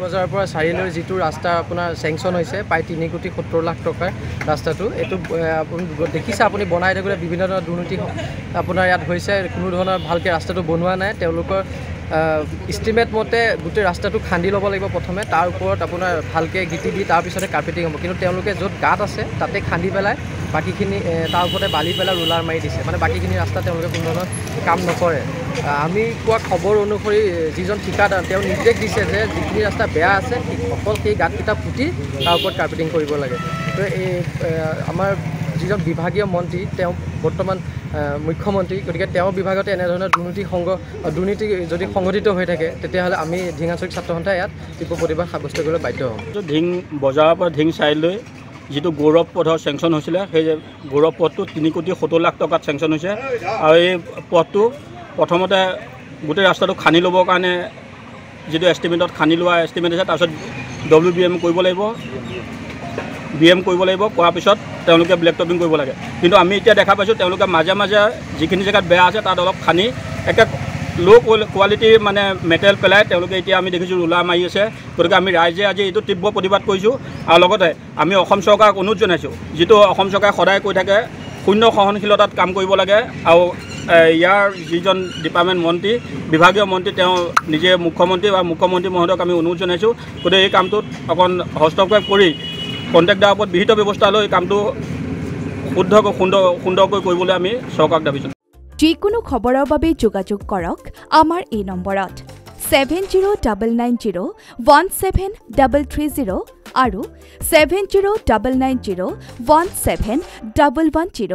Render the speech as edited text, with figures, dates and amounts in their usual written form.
বজাৰৰ পৰা চাৰিলৈ যিটো ৰাস্তা আপোনাৰ চেংচন হৈছে প্ৰায় 3,70,00,000 টকাৰ ৰাস্তাটো এইটো আপুনি দেখিছে আপুনি বনাই থাকোঁতে বিভিন্ন ধৰণৰ দুৰ্নীতি আপোনাৰ ইয়াত হৈছে কোনো ধৰণৰ ভালকৈ ৰাস্তাটো বনোৱা নাই তেওঁলোকৰ ইষ্টিমেট মতে গোটেই ৰাস্তাটো খান্দি ল'ব লাগিব প্ৰথমে তাৰ ওপৰত আপোনাৰ ভালকৈ গিটি দি তাৰপিছতে কাৰ্পেটিং হ'ব কিন্তু তেওঁলোকে য'ত গাঁত আছে তাতে খান্দি পেলাই বাকীখিনি তাৰ ওপৰতে বালি পেলাই ৰোলাৰ মাৰি দিছে মানে বাকীখিনি ৰাস্তা তেওঁলোকে কোনো ধৰণৰ কাম নকৰে আমি কোৱা খবৰ অনুসৰি যিজন ঠিকাদাৰ তেওঁ নিৰ্দেশ দিছে যে যিখিনি ৰাস্তা বেয়া আছে অকল সেই গাঁতকেইটা পুতি তাৰ ওপৰত কাৰ্পেটিং কৰিব লাগে তো এই আমাৰ যিজন বিভাগীয় মন্ত্ৰী তেওঁ বৰ্তমান মুখ্যমন্ত্ৰী গতিকে তেওঁৰ বিভাগতে এনেধৰণৰ দুৰ্নীতি যদি সংঘটিত হৈ থাকে তেতিয়াহ'লে আমি ঢিং আঞ্চলিক ছাত্ৰ সন্থাই ইয়াত তীব্ৰ প্ৰতিবাদ সাব্যস্ত কৰিবলৈ বাধ্য হ'ম ঢিং বজাৰৰ পৰা ঢিং চাইলৈ যিটো গৌৰৱ পথৰ চেংচন হৈছিলে সেই গৌৰৱ পথটো 3,70,00,000 টকাত চেংচন হৈছে আৰু এই পথটো প্ৰথমতে গোটেই ৰাস্তাটো খান্দি ল'বৰ কাৰণে যিটো এষ্টিমেটত খান্দি লোৱা এষ্টিমেট আছে তাৰপিছত WBM কৰিব লাগিব BM কৰিব লাগিব কৰাৰ পিছত তেওঁলোকে ব্লেক টপিং কৰিব লাগে কিন্তু আমি এতিয়া দেখা পাইছোঁ তেওঁলোকে মাজে মাজে যিখিনি জেগাত বেয়া আছে তাত অলপ খান্দি একে ল' কোৱালিটিৰ মানে মেটেৰিয়েল পেলাই তেওঁলোকে এতিয়া আমি দেখিছোঁ ৰোলাৰ মাৰি আছে গতিকে আমি ৰাইজে আজি এইটো তীব্ৰ প্ৰতিবাদ কৰিছোঁ আৰু লগতে আমি অসম চৰকাৰক অনুৰোধ জনাইছোঁ যিটো অসম চৰকাৰে সদায় কৈ থাকে শূন্য সহনশীলতাত কাম কৰিব লাগে আৰু ইয়াৰ যিজন ডিপাৰ্টমেণ্ট মন্ত্ৰী বিভাগীয় মন্ত্ৰী তেওঁ নিজে মুখ্যমন্ত্ৰী বা মুখ্যমন্ত্ৰী মহোদয়ক আমি অনুৰোধ জনাইছোঁ গতিকে এই কামটোত অকণ হস্তক্ষেপ কৰি কণ্ট্ৰেক্টৰৰ ওপৰত বিহিত ব্যৱস্থা লৈ কামটো সুন্দৰকৈ কৰিবলৈ আমি চৰকাৰক দাবী জনাইছোঁ যিকোনো খবৰৰ বাবে যোগাযোগ কৰক আমাৰ এই নম্বৰত 7099017330 আৰু 7099017110